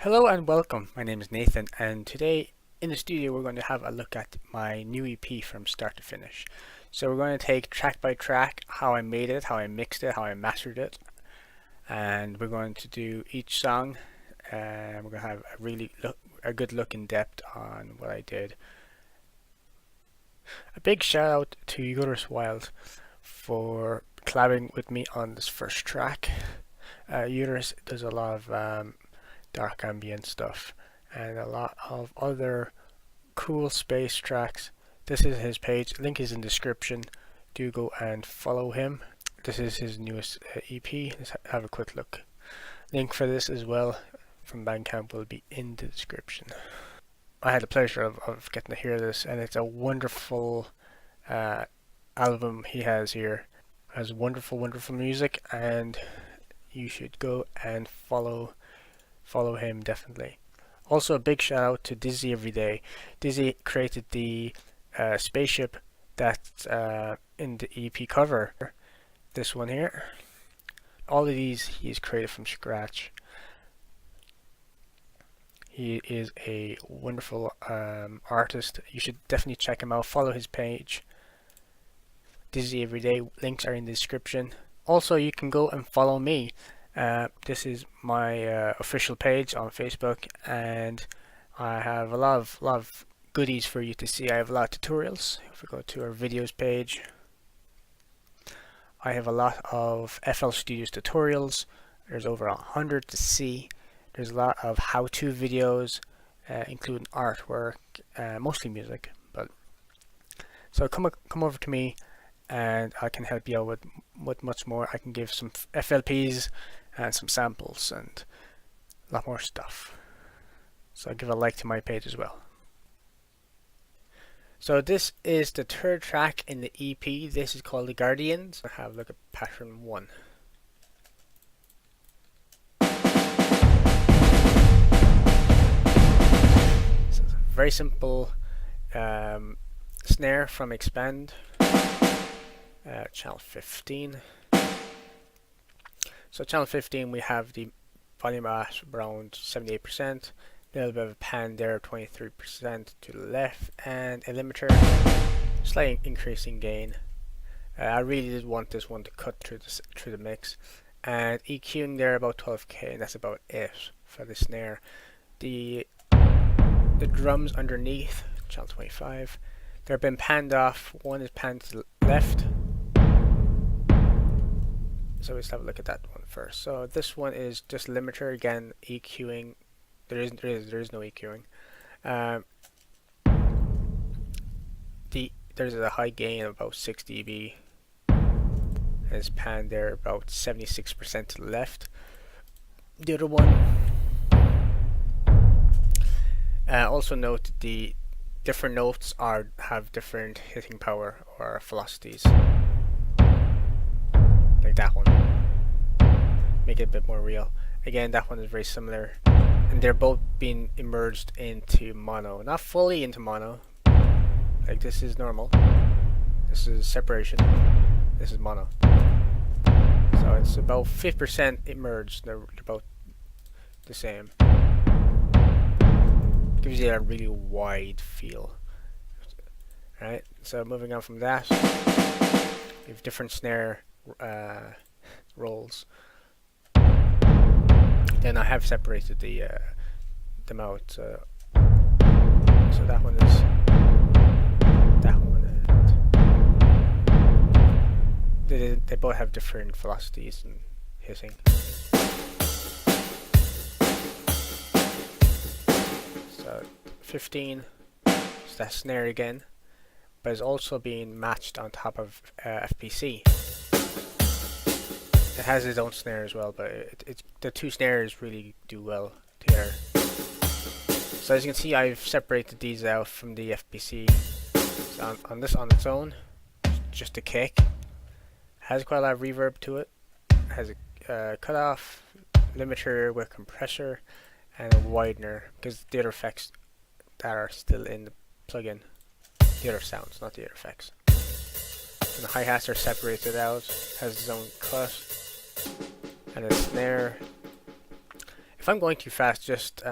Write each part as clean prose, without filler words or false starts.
Hello and welcome. My name is Nathan, and today in the studio we're going to have a look at my new EP from start to finish. So we're going to take track by track how I made it, how I mixed it, how I mastered it, and we're going to do each song. And we're going to have a good look in depth on what I did. A big shout out to Urs Wild for collabing with me on this first track. Urs does a lot of dark ambient stuff and a lot of other cool space tracks. This is his page, link is in description. Do go and follow him. This is his newest EP. Let's have a quick look. Link for this as well from Bandcamp will be in the description. I had the pleasure of getting to hear this, and it's a wonderful album he has here. It has wonderful music, and you should go and follow him definitely. Also, a big shout out to DizzyEveryday. Dizzy created the spaceship that's in the EP cover. This one here. All of these he's created from scratch. He is a wonderful artist. You should definitely check him out. Follow his page. DizzyEveryday. Links are in the description. Also, you can go and follow me. This is my official page on Facebook, and I have a lot of goodies for you to see. I have a lot of tutorials. If we go to our videos page, I have a lot of FL Studios tutorials. There's over 100 to see. There's a lot of how-to videos, including artwork, mostly music. But so come over to me, and I can help you out with much more. I can give some FLPs and some samples and a lot more stuff. So give a like to my page as well. So this is the third track in the EP. This is called The Guardians. I have a look at pattern 1. So it's a very simple snare from Expand, channel 15. So channel 15 we have the volume at around 78%, a little bit of a pan there, 23% to the left, and a limiter, slight increasing gain. I really did want this one to cut through the mix, and EQing there about 12k, and that's about it for the snare. The drums underneath, channel 25, they've been panned off. One is panned to the left. So let's have a look at that one first. So this one is just limiter, again EQing. There is no EQing. There's a high gain of about 6 dB. And it's panned there about 76% to the left. The other one. Also note the different notes have different hitting power or velocities. Like that one. Make it a bit more real. Again, that one is very similar, and they're both being immersed into mono. Not fully into mono. Like this is normal. This is separation. This is mono. So it's about 50% immersed. They're about the same. Gives you a really wide feel. Alright, so moving on from that, we have different snare rolls. Then I have separated them out. So that one is that one, and they both have different velocities and hitting. So 15 is that snare again, but it's also being matched on top of FPC. It has its own snare as well, but the two snares really do well together. So as you can see, I've separated these out from the FPC. So on this on its own, just a kick. Has quite a lot of reverb to it. Has a cutoff, limiter with compressor, and a widener, because the other effects that are still in the plugin, the other sounds, not the other effects. And the hi-hats are separated out, has its own cut, and a snare. If I'm going too fast, just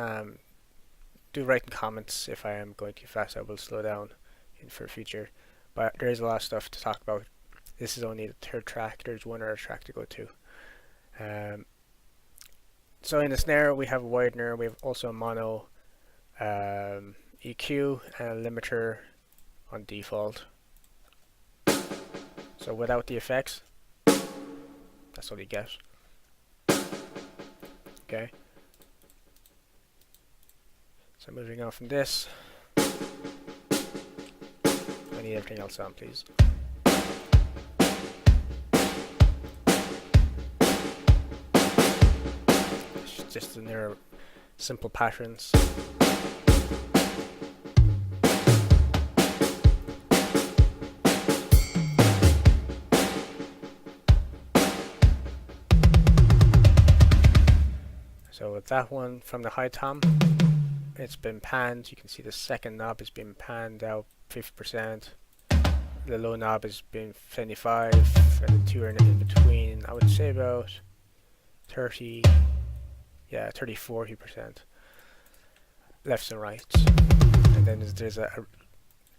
do write in comments. If I am going too fast, I will slow down for future. But there is a lot of stuff to talk about. This is only the third track. There's one other track to go to. So in the snare, we have a widener. We have also a mono EQ and a limiter on default. So without the effects, that's all you get. Okay. So moving on from this, I need everything else on, please. It's just in their simple patterns. So with that one from the high tom, it's been panned. You can see the second knob has been panned out 50%. The low knob has been 75, and the two are in between. I would say about 30, yeah, 30-40% lefts and rights. And then there's a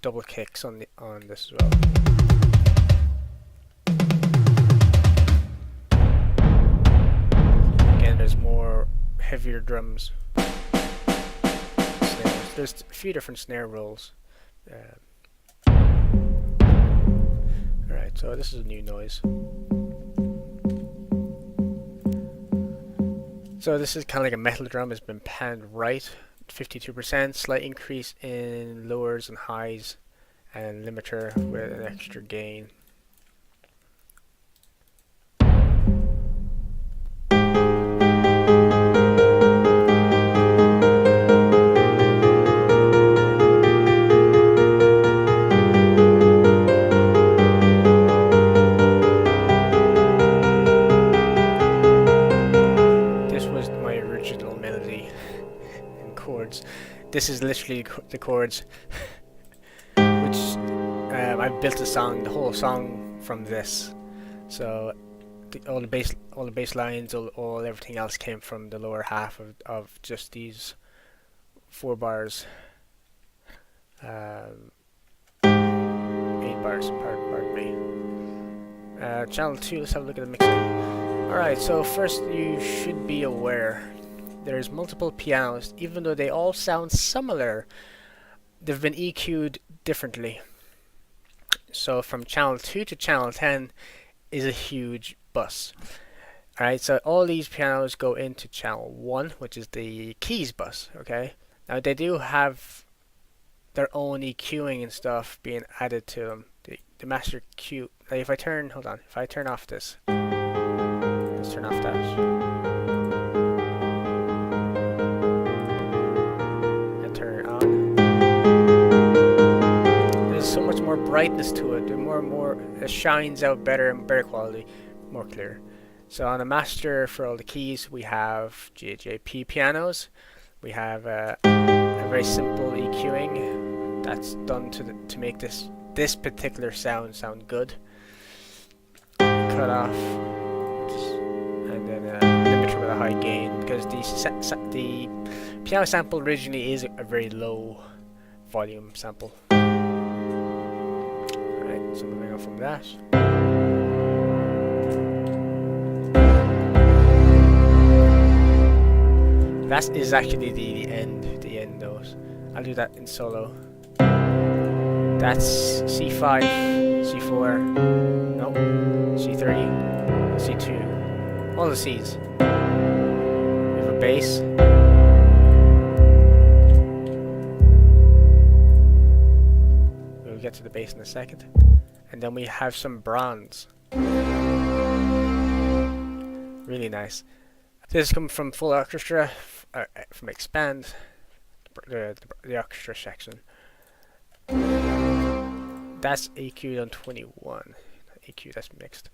double kicks on this as well. Again, there's more heavier drums. Snares. There's a few different snare rolls. Alright, so this is a new noise. So this is kind of like a metal drum. It's been panned right, 52%, slight increase in lowers and highs, and limiter with an extra gain. This is literally the chords, which I've built a song, the whole song from this. So all the bass lines, all everything else came from the lower half of just these 4 bars, 8 bars. Pardon me. Channel 2. Let's have a look at the mixing. All right. So first, you should be aware. There's multiple pianos, even though they all sound similar, they've been EQ'd differently. So from channel 2 to channel 10 is a huge bus. Alright, so all these pianos go into channel 1, which is the keys bus, okay? Now they do have their own EQing and stuff being added to them. The master Q, like if I turn off this, let's turn off that. So much more brightness to it. It shines out better and better quality, more clear. So on the master for all the keys, we have JJP pianos. We have a very simple EQing that's done to make this particular sound good. Cut off, and then a limiter with a high gain, because the piano sample originally is a very low volume sample. So moving on from that. That is actually the end note. I'll do that in solo. That's C5, C4, no, C3, C2, all the Cs. We have a bass. We'll get to the bass in a second. And then we have some bronze. Really nice. This comes from full orchestra, from Expand, the orchestra section. That's EQ'd on 21. EQ, that's mixed.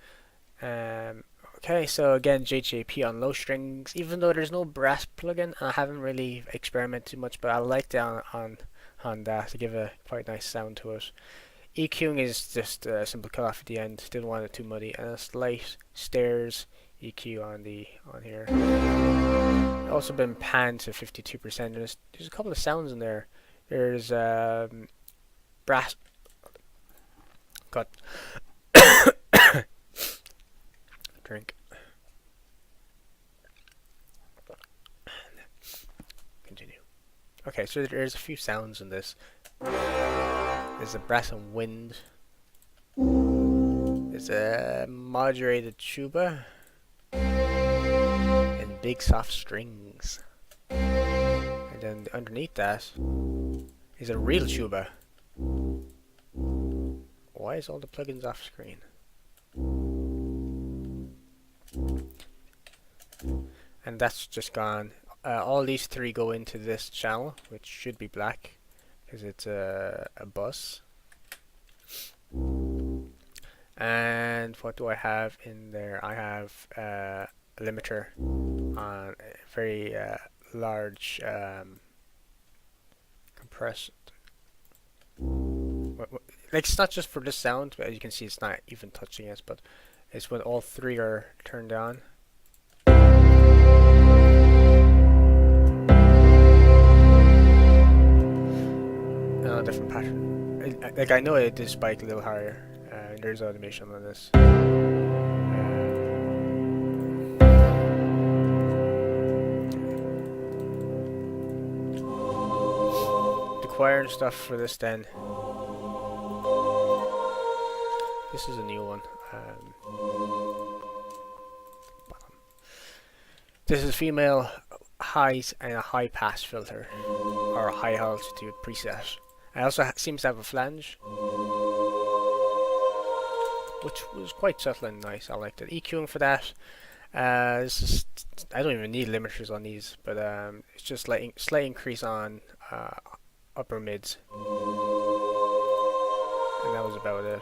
Okay, so again, JJP on low strings. Even though there's no brass plugin, I haven't really experimented too much, but I like that on that to give a quite nice sound to it. EQing is just a simple cut off at the end. Didn't want it too muddy. And a slight stairs EQ on here. Also been panned to 52%. There's a couple of sounds in there. There's brass. Got drink. Continue. Okay, so there's a few sounds in this. There's a brass and wind. There's a moderated tuba and big soft strings. And then underneath that is a real tuba. Why is all the plugins off screen? And that's just gone. All these three go into this channel, which should be black because it's a bus. And what do I have in there? I have a limiter on a very large compressed. Like, it's not just for this sound, but as you can see, it's not even touching us, but it's when all three are turned on. No, different pattern. Like, I know it did spike a little higher. There's automation on this. The choir and stuff for this then. This is a new one. This is female highs and a high pass filter, or a high altitude preset. It also seems to have a flange, which was quite subtle and nice. I liked it. EQing for that. This is, I don't even need limiters on these, but it's just like slight increase on upper mids, and that was about it.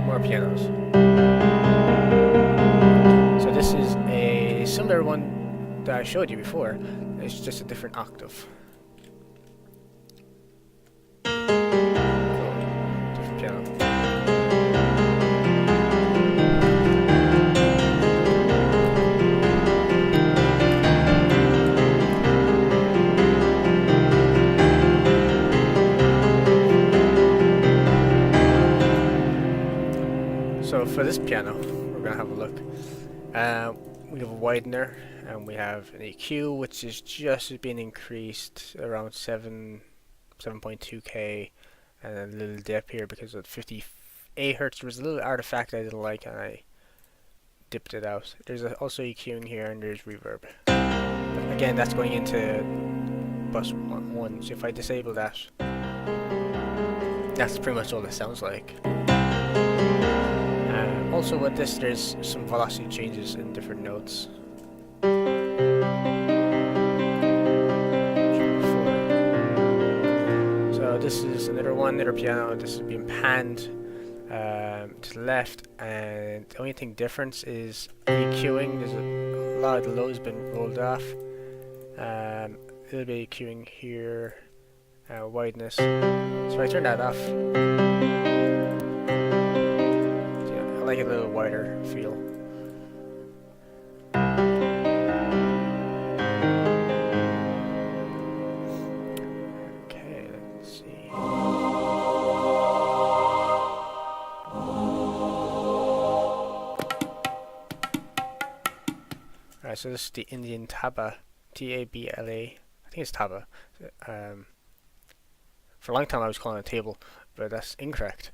More pianos. So this is a similar one that I showed you before. It's just a different octave. Different piano. So for this piano, we're gonna have a look. We have a widener and we have an EQ, which is just been increased around 7.2k, and a little dip here because of 58 hertz. There was a little artifact I didn't like and I dipped it out. There's also EQing here, and there's reverb. But again, that's going into bus 1, so if I disable that, that's pretty much all it sounds like. Also with this, there's some velocity changes in different notes. So this is another piano. This is being panned to the left, and the only thing difference is EQing. There's a lot of the lows been rolled off. A little bit of EQing here, wideness. So I turn that off. I like a little wider feel. Okay, let's see. Alright, so this is the Indian Taba, T-A-B-L-A. I think it's Taba. For a long time I was calling it table, but that's incorrect.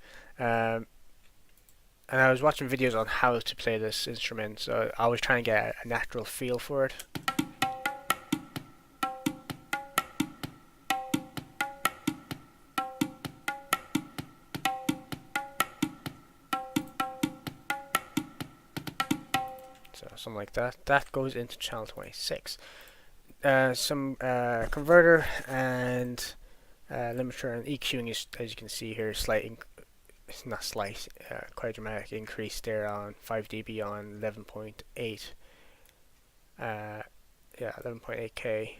And I was watching videos on how to play this instrument, so I was trying to get a natural feel for it. So something like that. That goes into channel 26. Some converter and limiter and EQing is, as you can see here, it's not slight, quite dramatic increase there on 5 dB on 11.8. Yeah, 11.8k,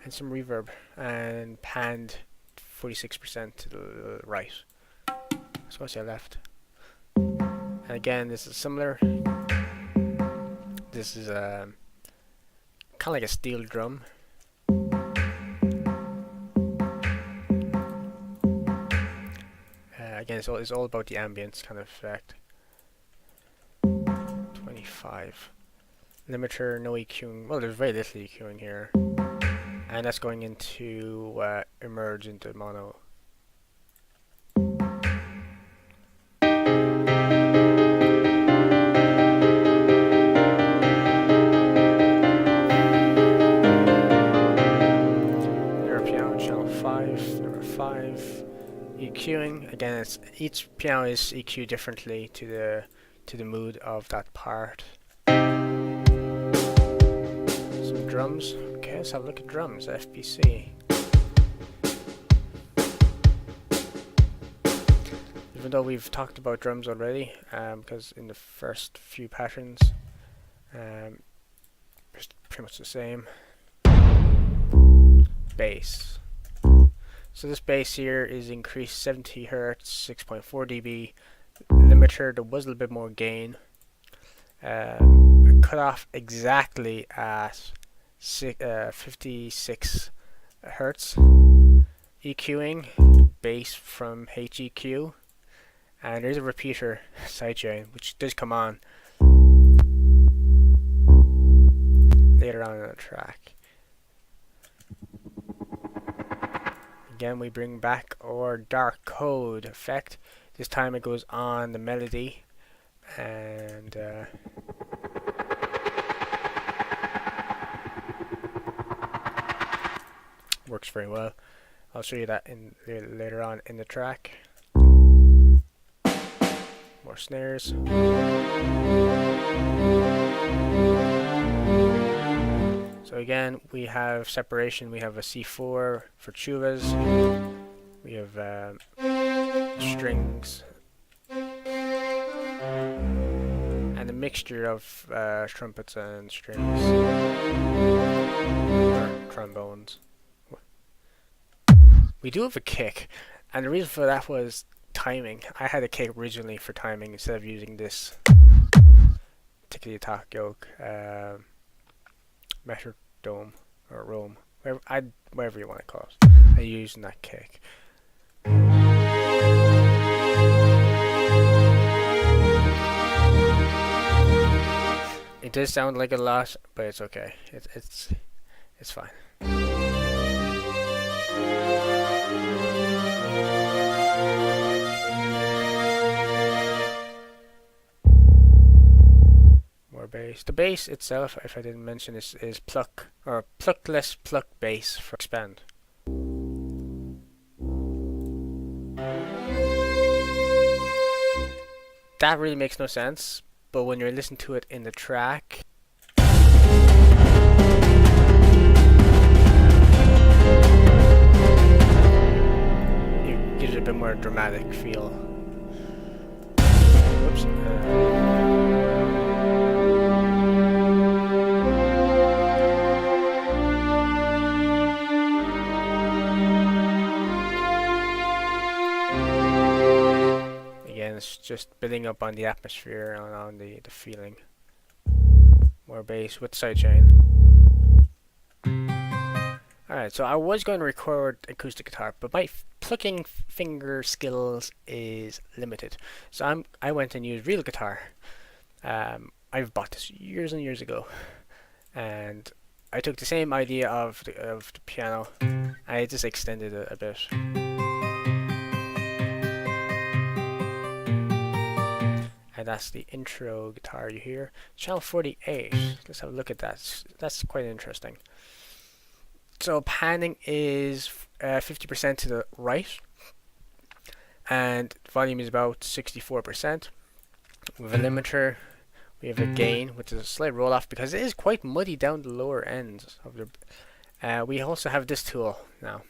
and some reverb, and panned 46% to the right. So what's that left? And again, this is similar. This is kind of like a steel drum. Again, it's all about the ambience kind of effect. 25. Limiter, no EQing. Well, there's very little EQing here. And that's going into emerge into mono. There, piano channel 5, number 5. EQing, again, it's each piano is EQ'd differently to the mood of that part. Some drums. Okay, let's have a look at drums. FBC. Even though we've talked about drums already, because in the first few patterns, it's pretty much the same. Bass. So this bass here is increased 70 Hertz, 6.4 dB. Limiter, there was a little bit more gain. Cut off exactly at 56 Hertz. EQing, bass from HEQ. And there's a repeater sidechain, which does come on later on in the track. Again, we bring back our dark code effect. This time it goes on the melody, and works very well. I'll show you that in later on in the track. More snares. So again, we have separation. We have a C4 for tubas. We have strings and a mixture of trumpets and strings, or trombones. We do have a kick, and the reason for that was timing. I had a kick originally for timing instead of using this tickety tock yoke metrodome or Rome, whatever you want to call it. I'm using that kick. It does sound like a lot, but it's okay. It's fine. More bass. The bass itself, if I didn't mention, is pluck or pluckless pluck bass for expand. That really makes no sense, but when you're listening to it in the track, it gives it a bit more dramatic feel. Oops. It's just building up on the atmosphere and on the feeling. More bass with sidechain. Alright, so I was going to record acoustic guitar, but my plucking finger skills is limited. So I went and used real guitar. I've bought this years and years ago, and I took the same idea of the piano, and I just extended it a bit. And that's the intro guitar you hear. Channel 48. Let's have a look at that. That's quite interesting. So panning is 50% to the right, and volume is about 64%. With a limiter, we have a gain, which is a slight roll off because it is quite muddy down the lower ends of the. We also have this tool now.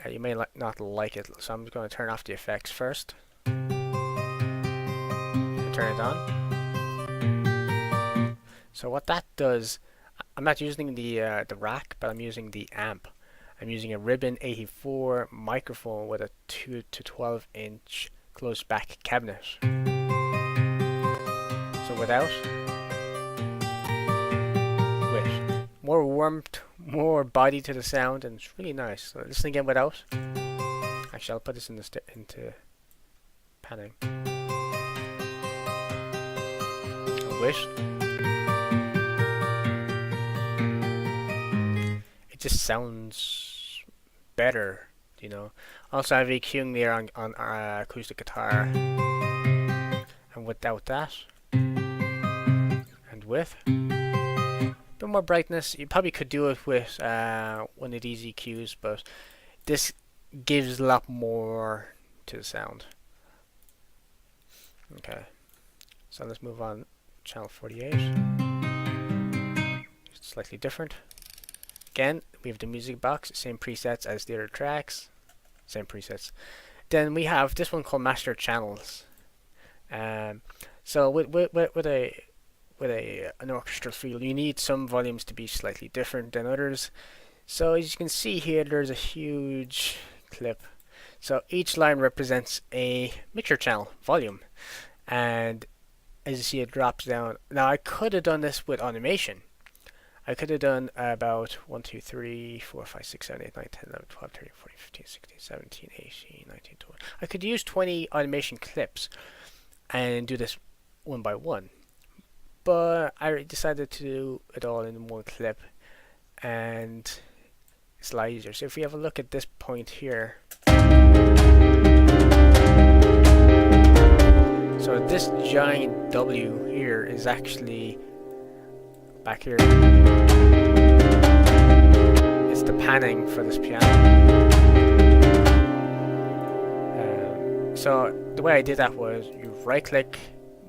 You may not like it, so I'm just going to turn off the effects first. Turn it on. So what that does, I'm not using the rack, but I'm using the amp. I'm using a Ribbon 84 microphone with a 2 to 12 inch close back cabinet. So without, with more warmth, more body to the sound, and it's really nice. So listen again without. Actually, I'll put this in into panning. With. It just sounds better, you know. Also, I have EQing there on acoustic guitar, and without that, and with a bit more brightness. You probably could do it with one of these EQs, but this gives a lot more to the sound. Okay, so let's move on. Channel 48. It's slightly different. Again, we have the music box, same presets as the other tracks, same presets. Then we have this one called Master Channels. So with an orchestral feel, you need some volumes to be slightly different than others. So as you can see here, there's a huge clip. So each line represents a mixture channel volume, and as you see, it drops down. Now I could have done this with automation. I could have done about 1, 2, 3, 4, 5, 6, 7, 8, 9, 10, 11, 12, 13, 14, 15, 16, 17, 18, 19, 20. I could use 20 automation clips and do this one by one. But I decided to do it all in one clip, and it's a lot easier. So if we have a look at this point here. So this giant W here is actually back here. It's the panning for this piano. So the way I did that was you right click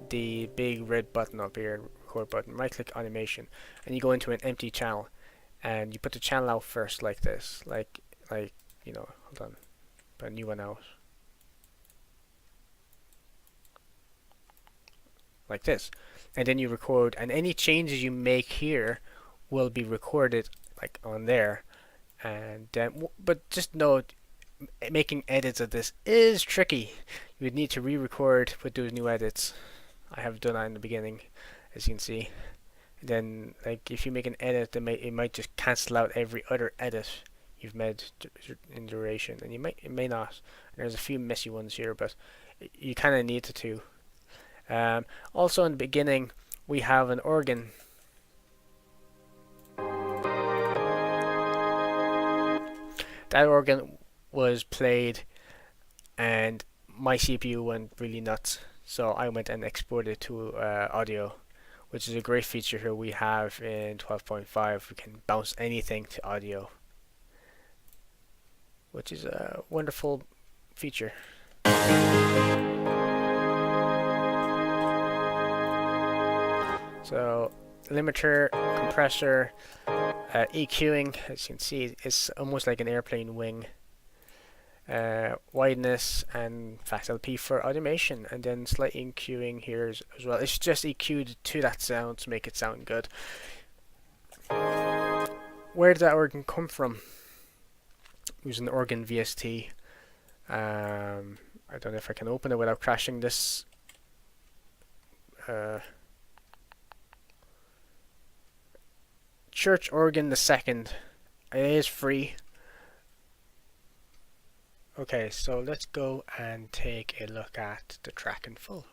the big red button up here, record button, right click automation, and you go into an empty channel and you put the channel out first like this, like you know, hold on, put a new one out. Like this, and then you record, and any changes you make here will be recorded like on there. And but just note, making edits of this is tricky. You would need to re-record with those new edits. I have done that in the beginning, as you can see. And then, like, if you make an edit, it might just cancel out every other edit you've made in duration, and it may not. And there's a few messy ones here, but you kind of need to. Also in the beginning we have an organ. That organ was played and my CPU went really nuts, so I went and exported to audio, which is a great feature here we have in 12.5. We can bounce anything to audio, which is a wonderful feature. So limiter, compressor, EQing, as you can see, it's almost like an airplane wing. Wideness and fast LP for automation, and then slight EQing here as well. It's just EQ'd to that sound to make it sound good. Where did that organ come from? It was an organ VST. I don't know if I can open it without crashing this. Church organ the second. It is free. Okay, so let's go and take a look at the track in full.